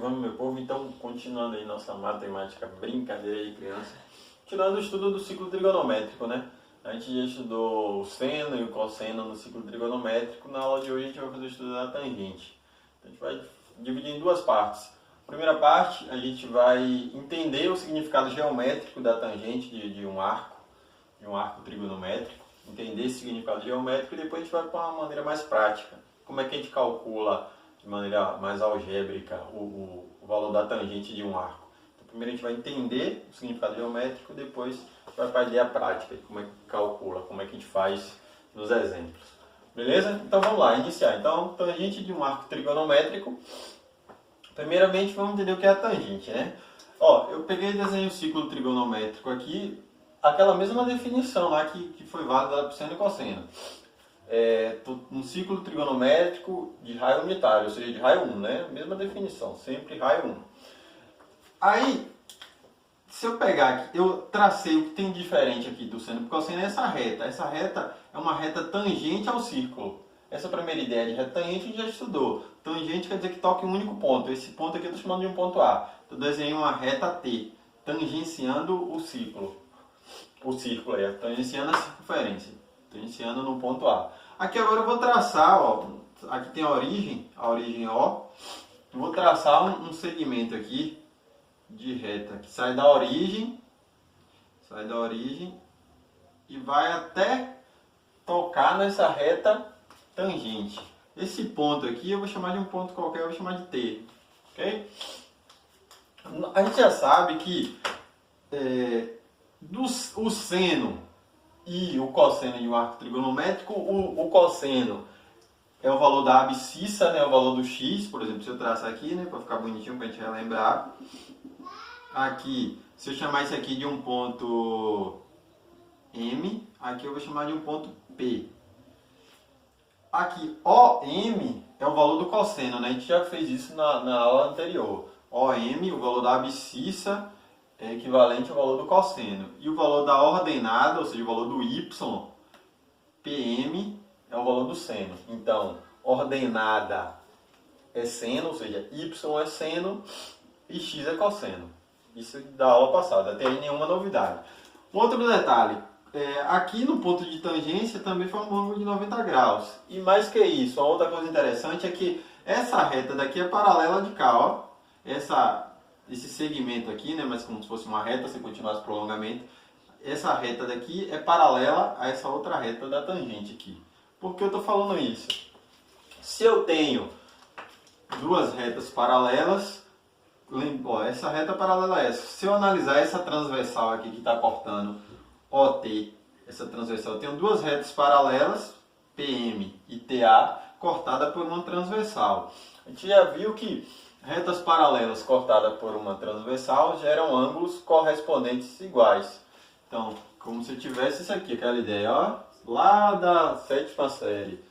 vamos, meu povo. Então, continuando aí nossa matemática, brincadeira de criança. Tirando o estudo do ciclo trigonométrico, né? A gente já estudou o seno e o cosseno no ciclo trigonométrico. Na aula de hoje a gente vai fazer o estudo da tangente. Então, a gente vai dividir em duas partes. Primeira parte, a gente vai entender o significado geométrico da tangente de um arco trigonométrico. Entender esse significado geométrico e depois a gente vai para uma maneira mais prática. Como é que a gente calcula de maneira mais algébrica o valor da tangente de um arco. Então, primeiro a gente vai entender o significado geométrico, depois a gente vai para a ideia prática, como é que calcula, como é que a gente faz nos exemplos. Beleza? Então vamos lá, iniciar. Então, tangente de um arco trigonométrico. Primeiramente vamos entender o que é a tangente, né? Ó, eu peguei e desenhei o ciclo trigonométrico aqui, aquela mesma definição lá que foi válida para o seno e cosseno. Um ciclo trigonométrico de raio unitário, ou seja, de raio 1, né? Mesma definição, sempre raio 1. Aí, se eu pegar aqui, eu tracei o que tem diferente aqui do seno e cosseno é essa reta. Essa reta é uma reta tangente ao círculo. Essa primeira ideia de reta tangente a gente já estudou. Tangente quer dizer que toca em um único ponto. Esse ponto aqui eu estou chamando de um ponto A. Eu desenhei uma reta T, tangenciando o círculo. O círculo aí, tangenciando a circunferência. Tangenciando no ponto A. Aqui agora eu vou traçar, ó, aqui tem a origem O. Eu vou traçar um segmento aqui de reta que sai da origem e vai até tocar nessa reta tangente. Esse ponto aqui eu vou chamar de um ponto qualquer, eu vou chamar de T, ok? A gente já sabe que o seno e o cosseno de um arco trigonométrico, o cosseno é o valor da abscissa, né, o valor do x, por exemplo, se eu traçar aqui, né, para ficar bonitinho, para a gente relembrar. Aqui, se eu chamar isso aqui de um ponto M, aqui eu vou chamar de um ponto P. Aqui, OM é o valor do cosseno, né, a gente já fez isso na aula anterior. OM, o valor da abscissa, é equivalente ao valor do cosseno. E o valor da ordenada, ou seja, o valor do y, PM, é o valor do seno. Então, ordenada é seno, ou seja, y é seno e x é cosseno. Isso da aula passada, até aí nenhuma novidade. Um outro detalhe, aqui no ponto de tangência também foi um ângulo de 90 graus. E mais que isso, a outra coisa interessante é que essa reta daqui é paralela de cá, ó. Esse segmento aqui, né, mas como se fosse uma reta, se continuasse prolongamento, essa reta daqui é paralela a essa outra reta da tangente aqui. Por que eu estou falando isso? Se eu tenho duas retas paralelas, essa reta paralela a essa. Se eu analisar essa transversal aqui que está cortando OT, essa transversal, eu tenho duas retas paralelas, PM e TA, cortada por uma transversal. A gente já viu que retas paralelas cortadas por uma transversal geram ângulos correspondentes iguais. Então, como se eu tivesse isso aqui, aquela ideia, ó, lá da 7ª série.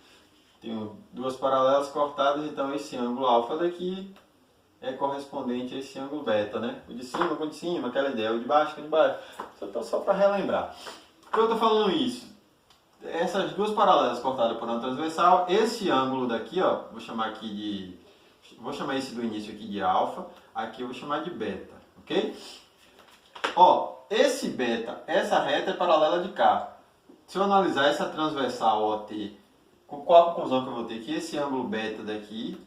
Tenho duas paralelas cortadas, então esse ângulo alfa daqui é correspondente a esse ângulo beta, né? O de cima com o de cima, aquela ideia, o de baixo com o de baixo. Só para relembrar. Por que eu estou falando isso? Essas duas paralelas cortadas por uma transversal, esse ângulo daqui, ó, vou chamar esse do início aqui de alfa, aqui eu vou chamar de beta, ok? Ó, esse beta, essa reta é paralela de cá. Se eu analisar essa transversal OT, qual a conclusão que eu vou ter? Que esse ângulo beta daqui,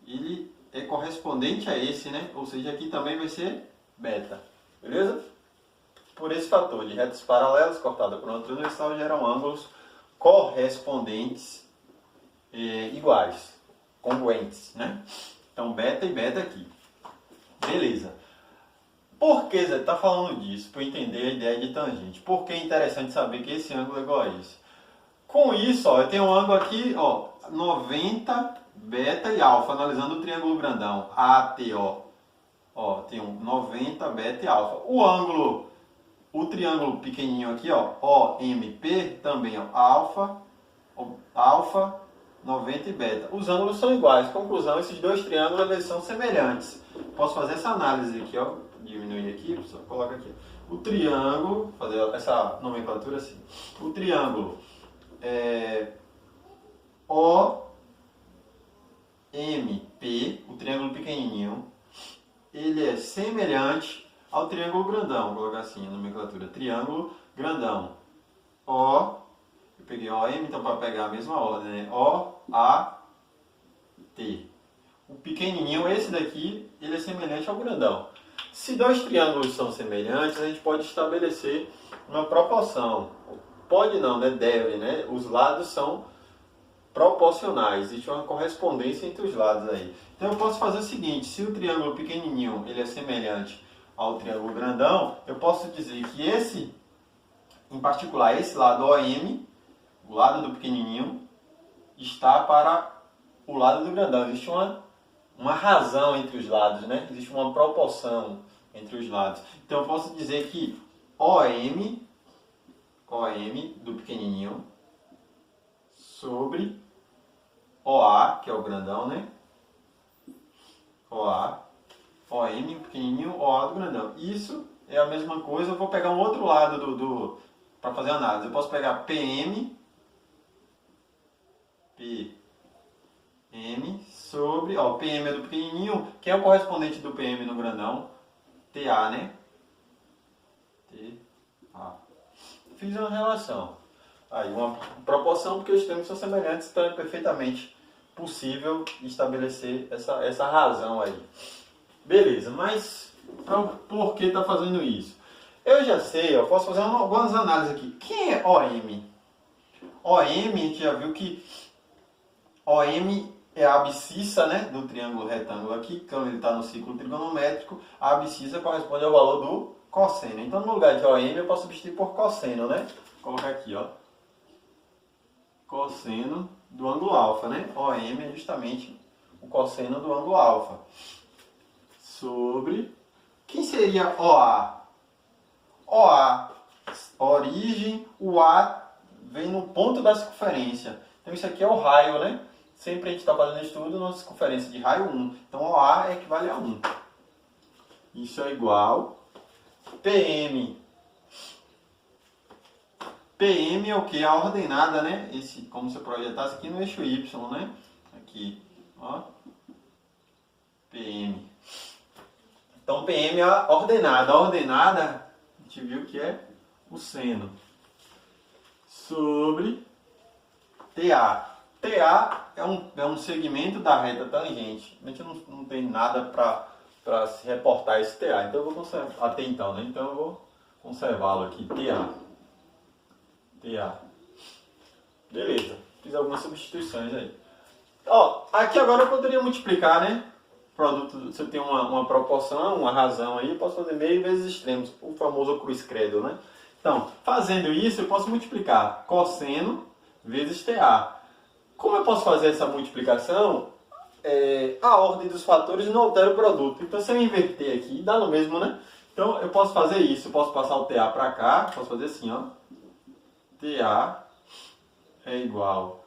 ele é correspondente a esse, né? Ou seja, aqui também vai ser beta, beleza? Por esse fator de retas paralelas cortadas por uma transversal geram ângulos correspondentes iguais, congruentes, né? Então, beta e beta aqui. Beleza. Por que Zé está falando disso? Para eu entender a ideia de tangente. Por que é interessante saber que esse ângulo é igual a esse? Com isso, ó, eu tenho um ângulo aqui, ó, 90, beta e alfa, analisando o triângulo grandão, ATO. Ó, tem um 90, beta e alfa. O triângulo pequenininho aqui, ó, OMP, também, ó, alfa, 90 e beta. Os ângulos são iguais. Conclusão, esses dois triângulos eles são semelhantes. Posso fazer essa análise aqui, ó, diminuir aqui, só coloca aqui. O triângulo, fazer essa nomenclatura assim. O triângulo OMP, o triângulo pequenininho, ele é semelhante ao triângulo grandão. Vou colocar assim a nomenclatura, triângulo grandão. O, eu peguei OM, então para pegar a mesma ordem, né? O, A, T. O pequenininho, esse daqui, ele é semelhante ao grandão. Se dois triângulos são semelhantes, a gente pode estabelecer uma proporção. Pode não, né? Deve, né? Os lados são proporcionais. Existe uma correspondência entre os lados aí. Então eu posso fazer o seguinte, se o triângulo pequenininho ele é semelhante ao triângulo grandão, eu posso dizer que esse, em particular, esse lado OM, o lado do pequenininho, está para o lado do grandão. Existe uma razão entre os lados, né? Existe uma proporção entre os lados. Então eu posso dizer que OM do pequenininho sobre OA, que é o grandão, né? OA, OM, o pequenininho, OA do grandão. Isso é a mesma coisa, eu vou pegar um outro lado para fazer a análise. Eu posso pegar PM sobre, ó, o PM é do pequenininho, quem é o correspondente do PM no grandão? TA, né? TA. Fiz uma relação. Aí, uma proporção, porque os termos são semelhantes, então é perfeitamente possível estabelecer essa razão aí. Beleza, mas por que está fazendo isso? Eu já sei, eu posso fazer algumas análises aqui. Quem é OM? OM, a gente já viu que OM é a abscissa, né, do triângulo retângulo aqui, quando ele está no ciclo trigonométrico, a abscissa corresponde ao valor do cosseno. Então, no lugar de OM, eu posso substituir por cosseno, né? Vou colocar aqui, ó. Cosseno do ângulo alfa, né? OM é justamente o cosseno do ângulo alfa. Sobre... Quem seria OA? OA, origem, o A vem no ponto da circunferência. Então, isso aqui é o raio, né? Sempre a gente está fazendo estudo na circunferência de raio 1. Então, OA equivale a 1. Isso é igual... PM. PM é o que? A ordenada, né? Esse, como se eu projetasse aqui no eixo Y, né? Aqui, ó. PM. Então, PM é a ordenada. A ordenada, a gente viu que é o seno. Sobre TA. TA é um segmento da reta tangente. A gente não tem nada para se reportar esse TA. Então, eu vou conservar. Até então, né? Então, eu vou conservá-lo aqui. TA. Beleza. Fiz algumas substituições aí. Ó, aqui agora eu poderia multiplicar, né? Produto, se eu tenho uma proporção, uma razão aí, eu posso fazer meio vezes extremos, o famoso cruz credo, né? Então, fazendo isso, eu posso multiplicar cosseno vezes TA. Como eu posso fazer essa multiplicação? A ordem dos fatores não altera o produto. Então, se eu inverter aqui, dá no mesmo, né? Então, eu posso fazer isso. Eu posso passar o TA para cá, posso fazer assim, ó. TA é igual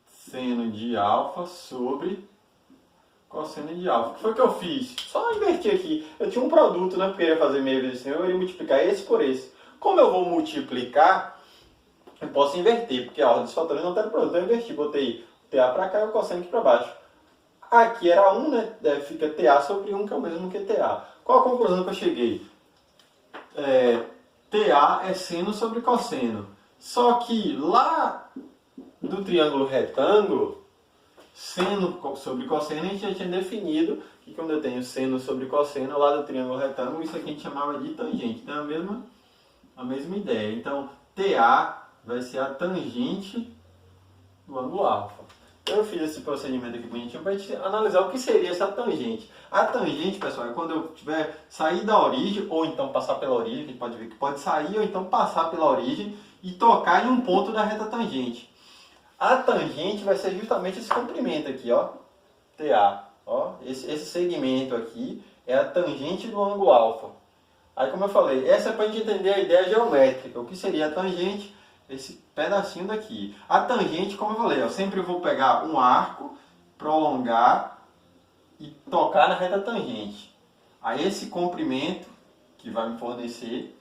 seno de alfa sobre cosseno de alfa. O que foi que eu fiz? Só inverti aqui. Eu tinha um produto, né? Porque eu ia fazer meio vezes assim, eu iria multiplicar esse por esse. Como eu vou multiplicar, eu posso inverter, porque a ordem dos fatores não está no produto. Então eu inverti, botei o TA para cá e o cosseno aqui para baixo. Aqui era 1, né? Fica TA sobre 1, que é o mesmo que TA. Qual a conclusão que eu cheguei? TA é seno sobre cosseno. Só que lá do triângulo retângulo, seno sobre cosseno, a gente já tinha definido que quando eu tenho seno sobre cosseno lá do triângulo retângulo, isso aqui a gente chamava de tangente. Então é a mesma ideia. Então TA vai ser a tangente do ângulo alfa. Então eu fiz esse procedimento aqui bonitinho para a gente analisar o que seria essa tangente. A tangente, pessoal, é quando eu tiver sair da origem, ou então passar pela origem, que a gente pode ver que pode sair, ou então passar pela origem e tocar em um ponto da reta tangente. A tangente vai ser justamente esse comprimento aqui, ó, TA. Ó, esse segmento aqui é a tangente do ângulo alfa. Aí, como eu falei, essa é para a gente entender a ideia geométrica. O que seria a tangente? Esse pedacinho daqui. A tangente, como eu falei, eu sempre vou pegar um arco, prolongar e tocar na reta tangente. Aí esse comprimento que vai me fornecer,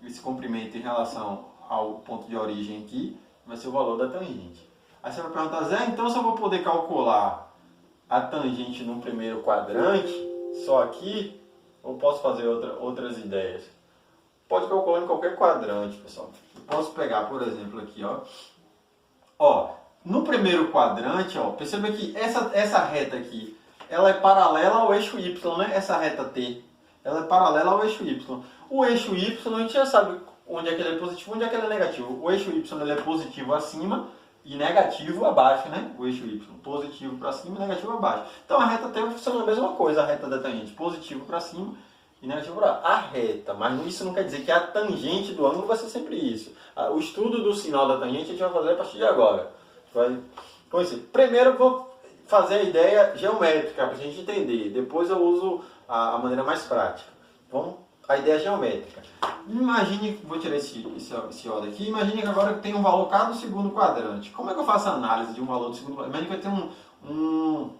esse comprimento em relação ao ponto de origem aqui, vai ser o valor da tangente. Aí você vai perguntar, Zé, então se eu vou poder calcular a tangente no primeiro quadrante, só aqui, ou posso fazer outras ideias? Pode calcular em qualquer quadrante, pessoal. Posso pegar, por exemplo, aqui, ó. Ó, no primeiro quadrante, ó, perceba que essa reta aqui, ela é paralela ao eixo Y, né? Essa reta T, ela é paralela ao eixo Y. O eixo Y, a gente já sabe onde é que ele é positivo, onde é que ele é negativo. O eixo Y ele é positivo acima e negativo abaixo, né? O eixo Y, positivo para cima e negativo abaixo. Então a reta T vai funcionar a mesma coisa, a reta da tangente, positivo para cima e negativo para a reta. Mas isso não quer dizer que a tangente do ângulo vai ser sempre isso. O estudo do sinal da tangente a gente vai fazer a partir de agora. Vai conhecer. Primeiro eu vou fazer a ideia geométrica para a gente entender. Depois eu uso a maneira mais prática. Vamos a ideia geométrica. Imagine, vou tirar esse O daqui, imagine que agora tem um valor K do segundo quadrante. Como é que eu faço a análise de um valor do segundo quadrante? Imagine que vai ter um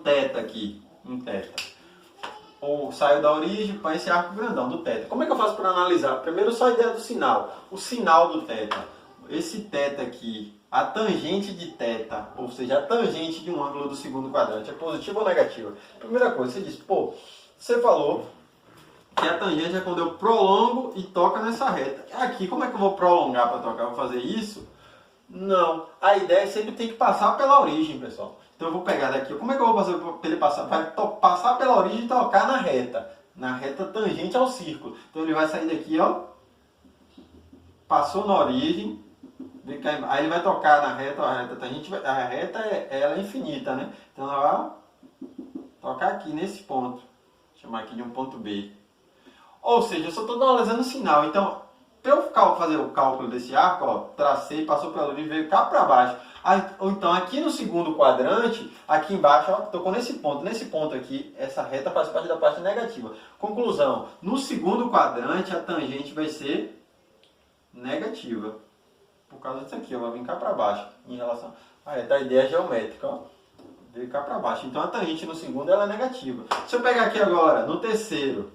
θ aqui, um θ. Ou saio da origem para esse arco grandão do θ. Como é que eu faço para analisar? Primeiro só a ideia do sinal. O sinal do θ. Esse θ aqui, a tangente de θ, ou seja, a tangente de um ângulo do segundo quadrante, é positiva ou negativa? Primeira coisa, você diz, pô, você falou que a tangente é quando eu prolongo e toca nessa reta. Aqui, como é que eu vou prolongar para tocar? Eu vou fazer isso? Não. A ideia é sempre tem que passar pela origem, pessoal. Então eu vou pegar daqui. Como é que eu vou fazer para ele passar? Vai passar pela origem e tocar na reta tangente ao círculo. Então ele vai sair daqui, ó. Passou na origem. Aí ele vai tocar na reta, a reta tangente. A reta ela é infinita, né? Então ela vai tocar aqui nesse ponto. Vou chamar aqui de um ponto B. Ou seja, eu só estou analisando o sinal. Então, para eu fazer o cálculo desse arco, ó, tracei, passou pela origem, veio cá para baixo. Ou então, aqui no segundo quadrante, aqui embaixo, ó, tocou nesse ponto. Nesse ponto aqui, essa reta faz parte da parte negativa. Conclusão, no segundo quadrante, a tangente vai ser negativa. Por causa disso aqui, ó, vai vir cá para baixo. Em relação a reta, a ideia geométrica, ó, veio cá para baixo. Então, a tangente no segundo, ela é negativa. Se eu pegar aqui agora, no terceiro,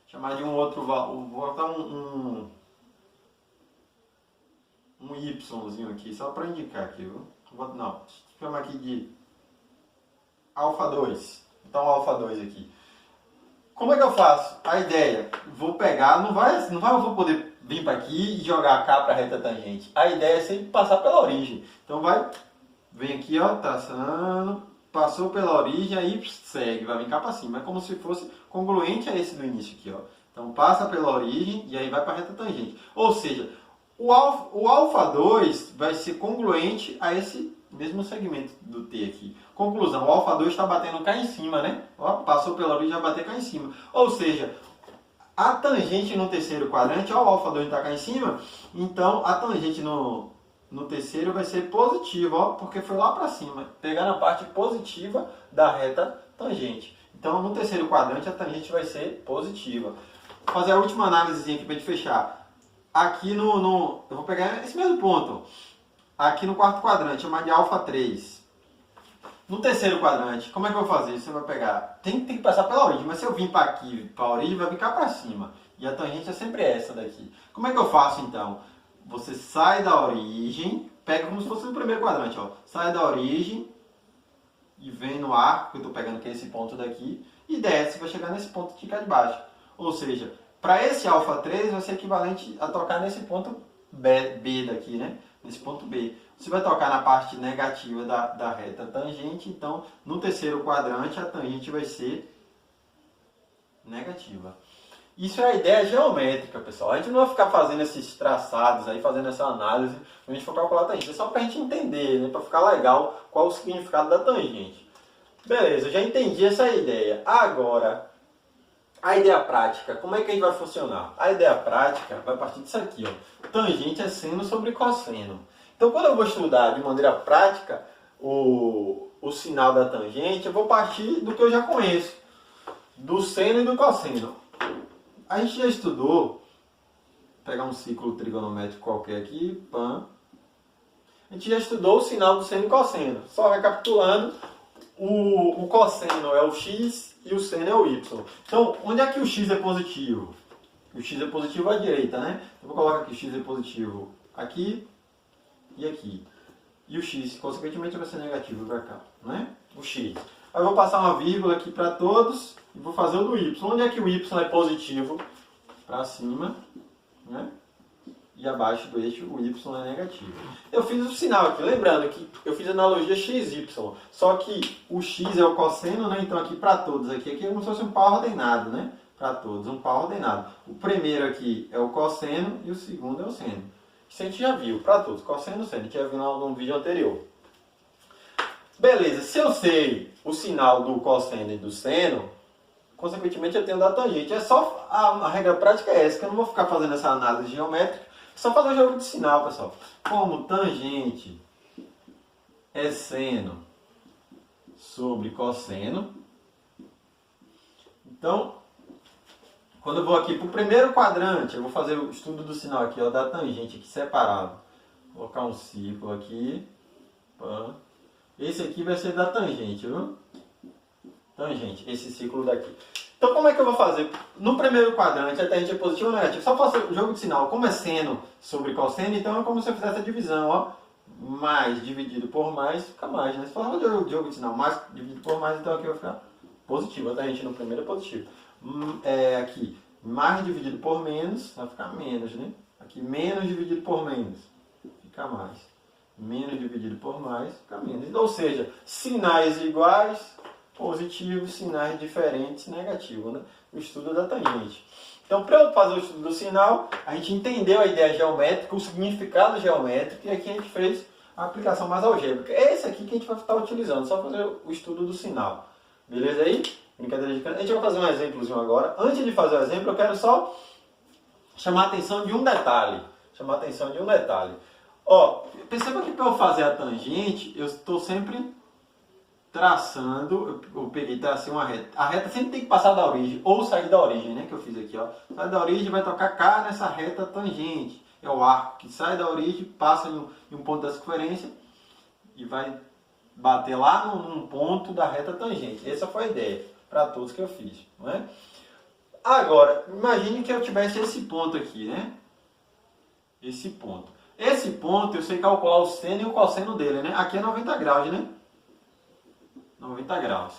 chamar de um outro valor, vou botar um Yzinho aqui, só para indicar aqui, viu? Não, chamar aqui de alfa 2. Então, alfa 2 aqui. Como é que eu faço? A ideia, vou pegar, eu vou poder vir para aqui e jogar K para a reta tangente. A ideia é sempre passar pela origem. Então, vem aqui, ó, traçando, passou pela origem, aí segue, vai vir cá para cima. É como se fosse congruente a esse do início aqui, ó. Então passa pela origem e aí vai para a reta tangente. Ou seja, o alfa 2 vai ser congruente a esse mesmo segmento do T aqui. Conclusão, o alfa 2 está batendo cá em cima, né? Ó, passou pela origem, vai bater cá em cima. Ou seja, a tangente no terceiro quadrante, ó, o alfa 2 está cá em cima, então a tangente no terceiro vai ser positiva, ó, porque foi lá para cima, pegar na parte positiva da reta tangente. Então, no terceiro quadrante, a tangente vai ser positiva. Vou fazer a última análise aqui para a gente fechar. Aqui eu vou pegar esse mesmo ponto. Aqui no quarto quadrante, chamar de alfa 3. No terceiro quadrante, como é que eu vou fazer? Você vai pegar, tem que passar pela origem, mas se eu vim para aqui, para a origem, vai ficar para cima. E a tangente é sempre essa daqui. Como é que eu faço então? Você sai da origem, pega como se fosse no primeiro quadrante, ó. Sai da origem e vem no arco, que eu estou pegando que é esse ponto daqui, e desce, vai chegar nesse ponto de cá de baixo. Ou seja, para esse alfa 3 vai ser equivalente a tocar nesse ponto B daqui, né? Nesse ponto B. Você vai tocar na parte negativa da reta tangente, então no terceiro quadrante a tangente vai ser negativa. Isso é a ideia geométrica, pessoal. A gente não vai ficar fazendo esses traçados aí, fazendo essa análise, quando a gente for calcular a tangente. É só para a gente entender, né? Para ficar legal qual o significado da tangente. Beleza, eu já entendi essa ideia. Agora, a ideia prática, como é que a gente vai funcionar? A ideia prática vai partir disso aqui, ó. Tangente é seno sobre cosseno. Então, quando eu vou estudar de maneira prática o sinal da tangente, eu vou partir do que eu já conheço, do seno e do cosseno. A gente já estudou, vou pegar um ciclo trigonométrico qualquer aqui, pã. A gente já estudou o sinal do seno e cosseno. Só recapitulando, o cosseno é o x e o seno é o y. Então, onde é que o x é positivo? O x é positivo à direita, né? Eu vou colocar aqui, x é positivo aqui e aqui. E o x, consequentemente, vai ser negativo para cá, né? O x. Aí eu vou passar uma vírgula aqui para todos e vou fazer o do y. Onde é que o y é positivo? Para cima, né? E abaixo do eixo o y é negativo. Eu fiz o sinal aqui, lembrando que eu fiz a analogia xy, só que o x é o cosseno, né? Então aqui para todos, aqui é como se fosse um par ordenado, né? Para todos, um par ordenado. O primeiro aqui é o cosseno e o segundo é o seno. Isso a gente já viu, para todos, cosseno e seno, a gente já viu num vídeo anterior. Beleza, se eu sei o sinal do cosseno e do seno, consequentemente eu tenho da tangente. É só a regra prática é essa, que eu não vou ficar fazendo essa análise geométrica, é só fazer o jogo de sinal, pessoal. Como tangente é seno sobre cosseno, então, quando eu vou aqui para o primeiro quadrante, eu vou fazer o estudo do sinal aqui, ó, da tangente aqui separado. Vou colocar um círculo aqui. Pá. Esse aqui vai ser da tangente, viu? Tangente, esse círculo daqui. Então, como é que eu vou fazer? No primeiro quadrante, a tangente é positivo ou negativo? Só faço o jogo de sinal. Como é seno sobre cosseno, então é como se eu fizesse a divisão, ó. Mais dividido por mais, fica mais, né? Se for o jogo de sinal, mais dividido por mais, então aqui vai ficar positivo. A tangente no primeiro é positivo. Aqui, mais dividido por menos, vai ficar menos, né? Aqui, menos dividido por menos, fica mais. Menos dividido por mais, fica menos. Ou seja, sinais iguais, positivo, sinais diferentes, negativo, né? O estudo da tangente. Então, para eu fazer o estudo do sinal, a gente entendeu a ideia geométrica, o significado geométrico, e aqui a gente fez a aplicação mais algébrica. É esse aqui que a gente vai estar utilizando, só fazer o estudo do sinal. Beleza aí? Brincadeira de canto. A gente vai fazer um exemplozinho agora. Antes de fazer o exemplo, eu quero só chamar a atenção de um detalhe. Ó, perceba que para eu fazer a tangente, eu estou sempre traçando, eu peguei, tracei uma reta. A reta sempre tem que passar da origem, ou sair da origem, né? Que eu fiz aqui, ó. Sai da origem, vai tocar cá nessa reta tangente. É o arco que sai da origem, passa em um ponto da circunferência e vai bater lá num ponto da reta tangente. Essa foi a ideia, para todos que eu fiz, não é? Agora, imagine que eu tivesse esse ponto aqui, né? Esse ponto. Esse ponto eu sei calcular o seno e o cosseno dele, né? Aqui é 90 graus, né? 90 graus.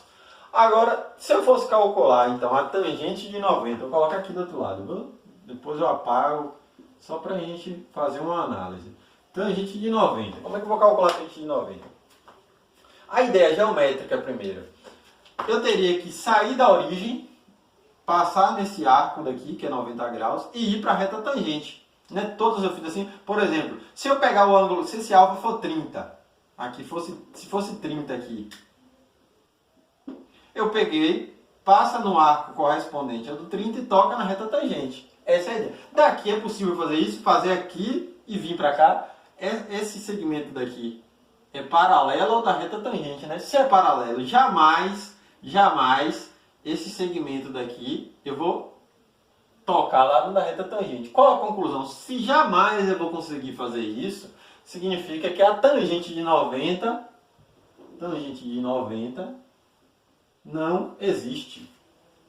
Agora, se eu fosse calcular, então, a tangente de 90, eu coloco aqui do outro lado, viu? Depois eu apago, só para a gente fazer uma análise. Tangente de 90. Como é que eu vou calcular a tangente de 90? A ideia geométrica primeiro. Eu teria que sair da origem, passar nesse arco daqui, que é 90 graus, e ir para a reta tangente. Né? Todos eu fiz assim. Por exemplo, se eu pegar o ângulo, se esse alfa for 30, aqui se fosse 30 aqui, eu peguei, passa no arco correspondente ao do 30 e toca na reta tangente. Essa é a ideia. Daqui é possível fazer isso, fazer aqui e vir para cá. Esse segmento daqui é paralelo ao da reta tangente, né? Se é paralelo, jamais esse segmento daqui eu vou tocar lá no da reta tangente. Qual a conclusão? Se jamais eu vou conseguir fazer isso, significa que a tangente de 90 não existe.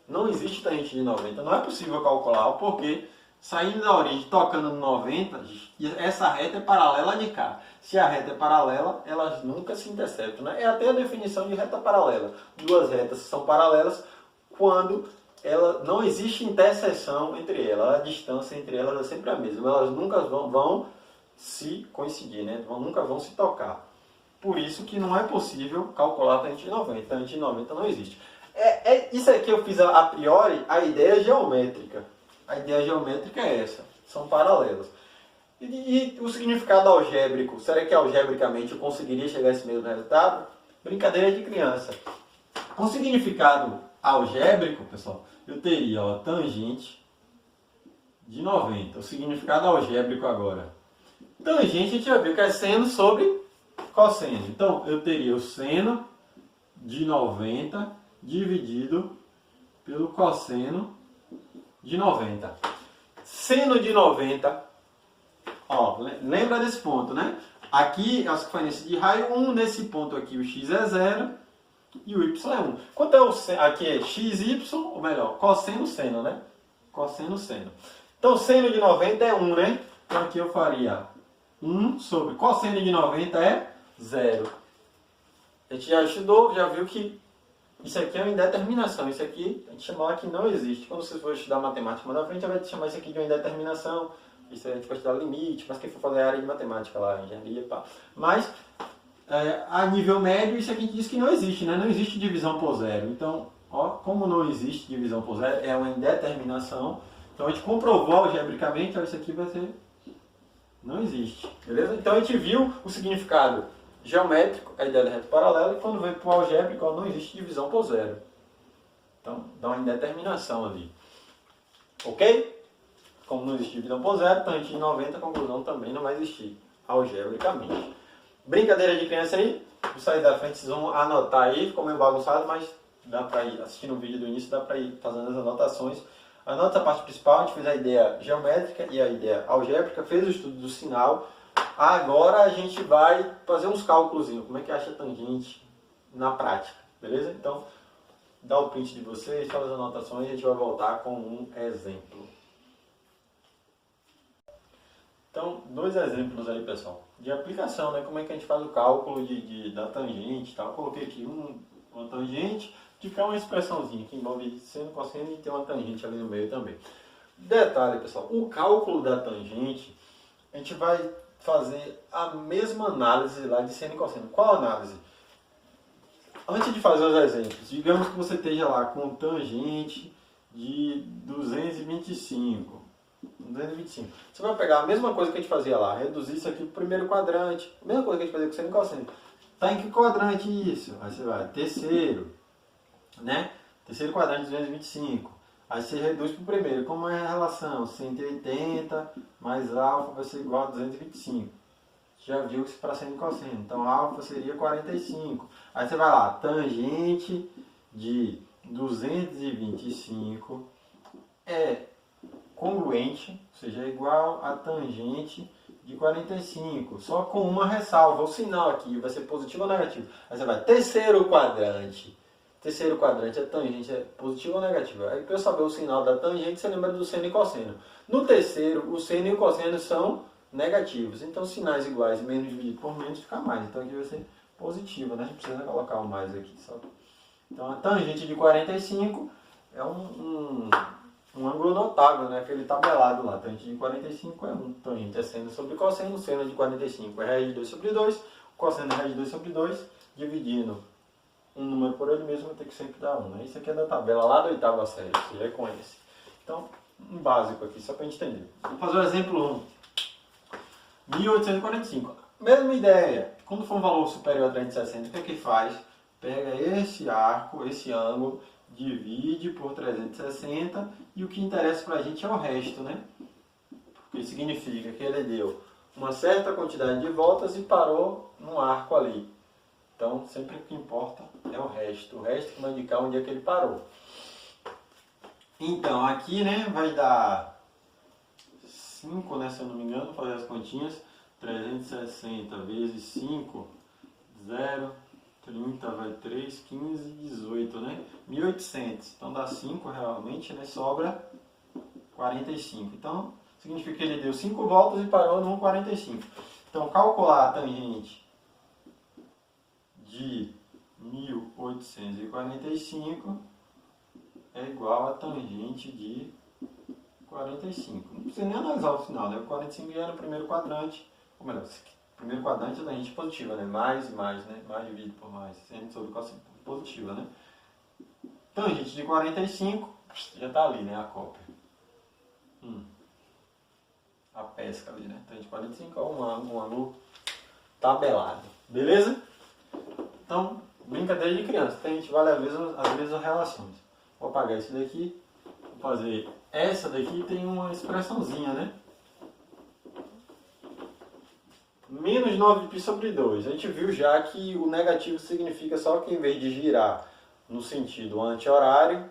Não existe tangente de 90. Não é possível calcular, porque saindo da origem, tocando no 90, essa reta é paralela de cá. Se a reta é paralela, elas nunca se interceptam, né? É até a definição de reta paralela. Duas retas são paralelas quando não existe interseção entre elas. A distância entre elas é sempre a mesma. Elas nunca vão se coincidir, né? Nunca vão se tocar. Por isso que não é possível calcular a tangente de 90. A tangente de 90 não existe. Isso aqui eu fiz a priori a ideia geométrica. A ideia geométrica é essa. São paralelas. E o significado algébrico? Será que algebricamente eu conseguiria chegar a esse mesmo resultado? Brincadeira de criança. Com significado algébrico, pessoal, eu teria tangente de 90. O significado algébrico agora. Tangente a gente já viu que é seno sobre cosseno. Então, eu teria o seno de 90 dividido pelo cosseno de 90. Seno de 90, lembra desse ponto, né? Aqui, a circunferência de raio 1, nesse ponto aqui o x é 0 e o y é 1. Quanto é o seno? Aqui é xy, ou melhor, cosseno seno, né? Cosseno seno. Então, seno de 90 é 1, né? Então, aqui eu faria 1 sobre cosseno de 90 é 0. A gente já estudou, já viu que Isso aqui é uma indeterminação, isso aqui a gente chama que não existe. Quando você for estudar matemática mais na frente, vai chamar isso aqui de uma indeterminação. Isso a gente vai estudar limite, mas quem for fazer a área de matemática lá, engenharia, pá. Mas, a nível médio, isso aqui diz que não existe, né? Não existe divisão por zero. Então, ó, como não existe divisão por zero, é uma indeterminação. Então a gente comprovou algebricamente, ó, isso aqui vai ser... Não existe, beleza? Então a gente viu o significado geométrico, a ideia da reta paralela, e quando vem para o algébrico, não existe divisão por zero. Então, dá uma indeterminação ali. Ok? Como não existe divisão por zero, então a gente de 90, a conclusão também não vai existir, algebricamente. Brincadeira de criança aí? Vou sair da frente, vocês vão anotar aí, ficou meio bagunçado, mas dá para ir assistindo o vídeo do início, dá para ir fazendo as anotações. Anota a parte principal, a gente fez a ideia geométrica e a ideia algébrica, fez o estudo do sinal. Agora a gente vai fazer uns cálculos, como é que acha tangente na prática, beleza? Então, dá o print de vocês, faz as anotações e a gente vai voltar com um exemplo. Então, dois exemplos aí, pessoal, de aplicação, né? Como é que a gente faz o cálculo da tangente, tá? Eu coloquei aqui uma tangente, de cá uma expressãozinha que envolve seno, cosseno e tem uma tangente ali no meio também. Detalhe, pessoal, o cálculo da tangente, a gente vai fazer a mesma análise lá de seno e cosseno. Qual análise? Antes de fazer os exemplos, digamos que você esteja lá com tangente de 225. Você vai pegar a mesma coisa que a gente fazia lá, reduzir isso aqui para o primeiro quadrante, a mesma coisa que a gente fazia com seno e cosseno. Está em que quadrante isso? Aí você vai, terceiro, né? Terceiro quadrante de 225. Aí você reduz para o primeiro. Como é a relação? 180 mais alfa vai ser igual a 225. Já viu que isso para seno e cosseno. Então alfa seria 45. Aí você vai lá, tangente de 225 é congruente, ou seja, é igual a tangente de 45, só com uma ressalva. O sinal aqui vai ser positivo ou negativo. Aí você vai, terceiro quadrante, a tangente é positiva ou negativa. Aí para eu saber o sinal da tangente, você lembra do seno e cosseno. No terceiro, o seno e o cosseno são negativos. Então, sinais iguais, menos dividido por menos, fica mais. Então, aqui vai ser positivo, né? A gente precisa colocar o mais aqui. Só. Então, a tangente de 45 é um ângulo notável, né? Aquele tabelado lá. Tangente de 45 é 1. Tangente é seno sobre cosseno. Seno de 45 é raiz de 2 sobre 2. Cosseno é raiz de 2 sobre 2. Dividindo um número por ele mesmo, vai ter que sempre dar 1. Né? Isso aqui é da tabela lá da oitava série. Você reconhece. Então, um básico aqui, só para a gente entender. Vamos fazer o exemplo 1. 1845. Mesma ideia. Quando for um valor superior a 360, o que é que faz? Pega esse arco, esse ângulo, divide por 360 e o que interessa para a gente é o resto, né? Porque significa que ele deu uma certa quantidade de voltas e parou num arco ali. Então, sempre o que importa é o resto. O resto que vai indicar onde é que ele parou. Então, aqui, né, vai dar 5, né, se eu não me engano, vou fazer as continhas. 360 vezes 5, 0, 30 vai 3, 15, 18, né? 1800. Então dá 5 realmente, né? Sobra 45. Então, significa que ele deu 5 voltas e parou no 45. Então, calcular a tangente de 1845 é igual a tangente de 45. Não precisa nem analisar o final, né? O 45 já era no primeiro quadrante. Ou melhor, primeiro quadrante é da gente positiva, né? Mais e mais, né? Mais dividido por mais. Seno sobre cosseno positiva, né? Tangente de 45 já está ali, né? A cópia. A pesca ali, né? Tangente de 45 é um ângulo tabelado. Beleza? Então, brincadeira de criança. A gente vale às vezes as relações. Vou apagar esse daqui. Vou fazer essa daqui, tem uma expressãozinha, né? Menos 9π sobre 2. A gente viu já que o negativo significa só que em vez de girar no sentido anti-horário,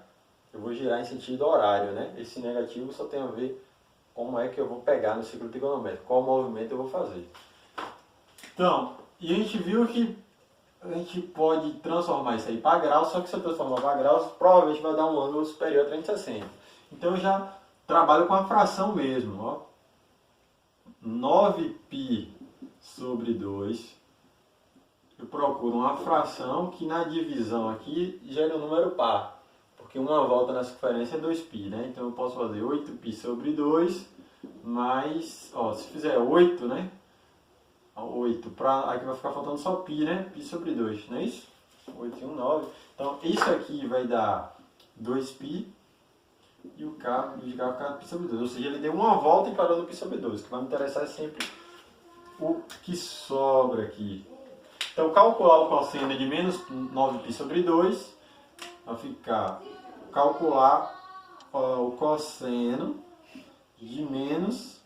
eu vou girar em sentido horário, né? Esse negativo só tem a ver como é que eu vou pegar no ciclo trigonométrico, qual movimento eu vou fazer. Então, e a gente viu que a gente pode transformar isso aí para graus, só que se eu transformar para graus, provavelmente vai dar um ângulo superior a 360. Então eu já trabalho com a fração mesmo, ó. 9π sobre 2 eu procuro uma fração que na divisão aqui gere um número par. Porque uma volta na circunferência é 2π, né? Então eu posso fazer 8π sobre 2 mais, ó, se fizer 8, né? 8, aqui vai ficar faltando só π, né? Π sobre 2, não é isso? 8 e 1, 9. Então isso aqui vai dar 2π e o K vai ficar π sobre 2. Ou seja, ele deu uma volta e parou no π sobre 2. O que vai me interessar é sempre o que sobra aqui. Então calcular o cosseno de menos 9π sobre 2 vai ficar calcular o cosseno de menos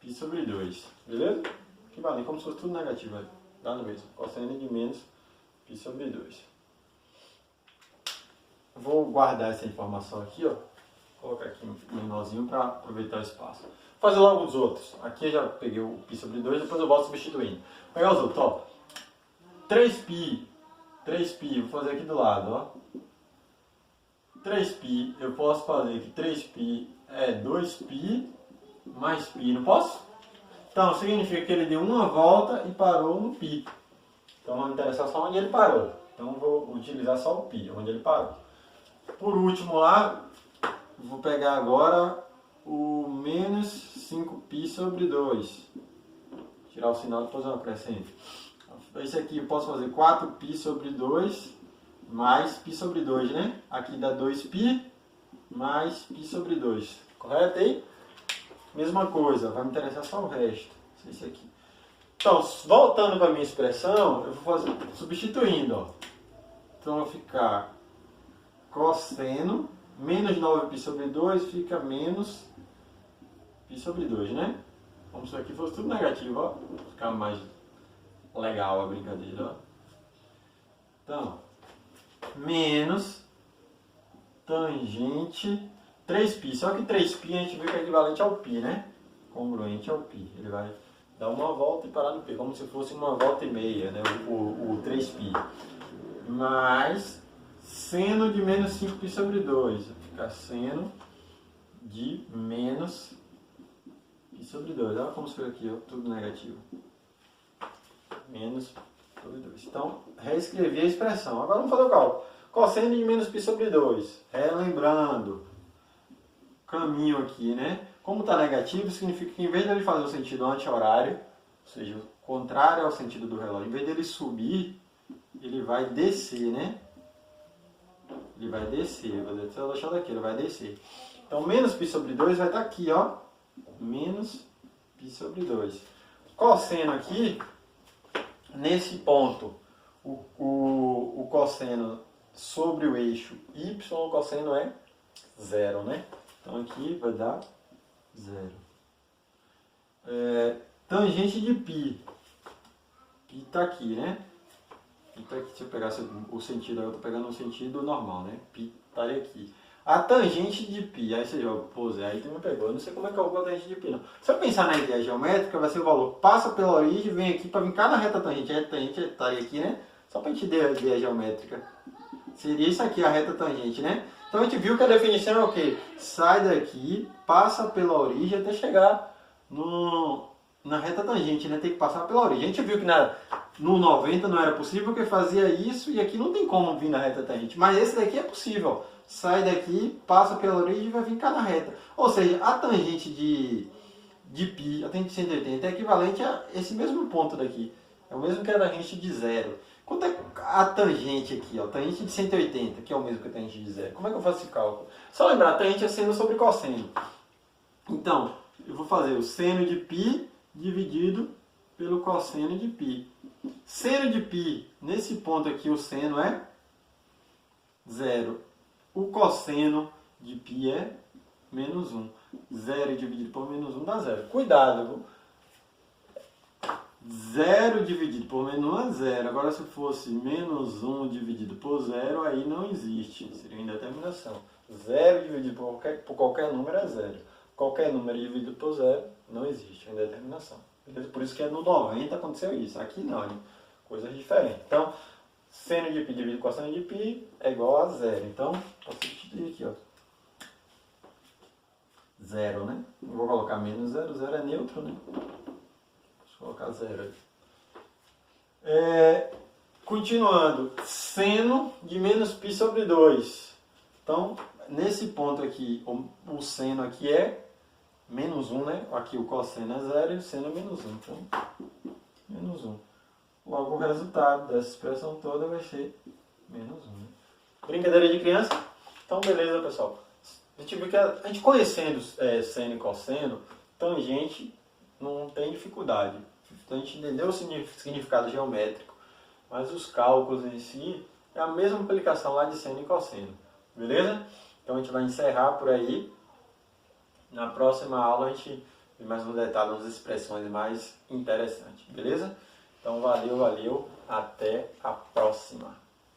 π sobre 2, beleza? Que vale como se fosse tudo negativo, dá no mesmo. Cosseno de menos π sobre 2. Vou guardar essa informação aqui, ó. Vou colocar aqui um menorzinho para aproveitar o espaço. Vou fazer logo os outros. Aqui eu já peguei o π sobre 2, depois eu volto substituindo. Vou pegar os outros, ó. 3π, vou fazer aqui do lado, ó. 3π, eu posso fazer que 3π é 2π mais π, não posso? Então, significa que ele deu uma volta e parou no π. Então, vai me interessar só onde ele parou. Então, vou utilizar só o π, onde ele parou. Por último lá, vou pegar agora o menos 5π sobre 2. Tirar o sinal e depois eu acrescento. Esse aqui eu posso fazer 4π sobre 2 mais π sobre 2, né? Aqui dá 2π mais π sobre 2. Correto aí? Mesma coisa, vai me interessar só o resto. Esse aqui. Então, voltando para a minha expressão, eu vou fazer substituindo, ó. Então vai ficar cosseno menos 9π sobre 2 fica menos π sobre 2, né? Como se isso aqui fosse tudo negativo, ó. Vai ficar mais legal a brincadeira, ó. Então, menos tangente 3π. Só que 3π a gente viu que é equivalente ao π, né? Congruente ao π. Ele vai dar uma volta e parar no π, como se fosse uma volta e meia, né? O 3π. Mais seno de menos 5π sobre 2. Vai ficar seno de menos π sobre 2. Olha como se foi aqui, ó, tudo negativo. Menos π sobre 2. Então, reescrevi a expressão. Agora vamos fazer o cálculo. Cosseno de menos π sobre 2. Relembrando. Caminho aqui, né? Como está negativo, significa que em vez dele fazer o sentido anti-horário, ou seja, contrário ao sentido do relógio, em vez dele subir, ele vai descer, né? Ele vai descer. Vou deixar daqui, ele vai descer. Então, menos π sobre 2 vai estar aqui, ó. Menos π sobre 2. Cosseno aqui, nesse ponto, o cosseno sobre o eixo y, o cosseno é 0, né? Então aqui vai dar 0. Tangente de π. Π está aqui, né? Π tá aqui. Se eu pegar o sentido, eu estou pegando o sentido normal, né? Π estaria aqui. A tangente de π, aí você joga, pô, Zé, aí tu me pegou. Eu não sei como é que eu vou a tangente de π, não. Se eu pensar na ideia geométrica, vai ser o valor passa pela origem, vem aqui para vir cada reta tangente. A reta tangente estaria aqui, né? Só para a gente ter a ideia geométrica. Seria isso aqui, a reta tangente, né? Então a gente viu que a definição é o quê? Sai daqui, passa pela origem até chegar na reta tangente, né? Tem que passar pela origem. A gente viu que no 90 não era possível, porque fazia isso e aqui não tem como vir na reta tangente. Mas esse daqui é possível. Sai daqui, passa pela origem e vai vir cá na reta. Ou seja, a tangente de π, a tangente de 180 é equivalente a esse mesmo ponto daqui. É o mesmo que a tangente de 0. Quanto é a tangente aqui, ó? Tangente de 180, que é o mesmo que a tangente de 0. Como é que eu faço esse cálculo? Só lembrar, a tangente é seno sobre cosseno. Então, eu vou fazer o seno de π dividido pelo cosseno de π. Seno de π, nesse ponto aqui, o seno é 0. O cosseno de π é menos 1. 0 dividido por menos 1 dá 0. Cuidado, viu? 0 dividido por menos 1 é 0. Agora, se fosse menos 1 dividido por 0, aí não existe. Seria indeterminação. 0 dividido por qualquer número é 0. Qualquer número dividido por 0 não existe. É indeterminação. Beleza? Por isso que no 90 aconteceu isso. Aqui não, né? Coisas diferentes. Então, seno de π dividido com cosseno de π é igual a 0. Então, posso substituir aqui, ó. 0, né? Não vou colocar menos 0. 0 é neutro, né? Vou colocar 0 aí. Continuando, seno de menos π sobre 2. Então, nesse ponto aqui, o seno aqui é menos 1, né? Aqui o cosseno é 0 e o seno é menos 1. Então, menos 1. Logo, o resultado dessa expressão toda vai ser menos 1. Né? Brincadeira de criança? Então, beleza, pessoal. A gente viu que a gente conhecendo seno e cosseno, tangente não tem dificuldade. Então, a gente entendeu o significado geométrico. Mas os cálculos em si é a mesma aplicação lá de seno e cosseno. Beleza? Então a gente vai encerrar por aí. Na próxima aula a gente vê mais um detalhe, umas expressões mais interessantes. Beleza? Então valeu, valeu. Até a próxima.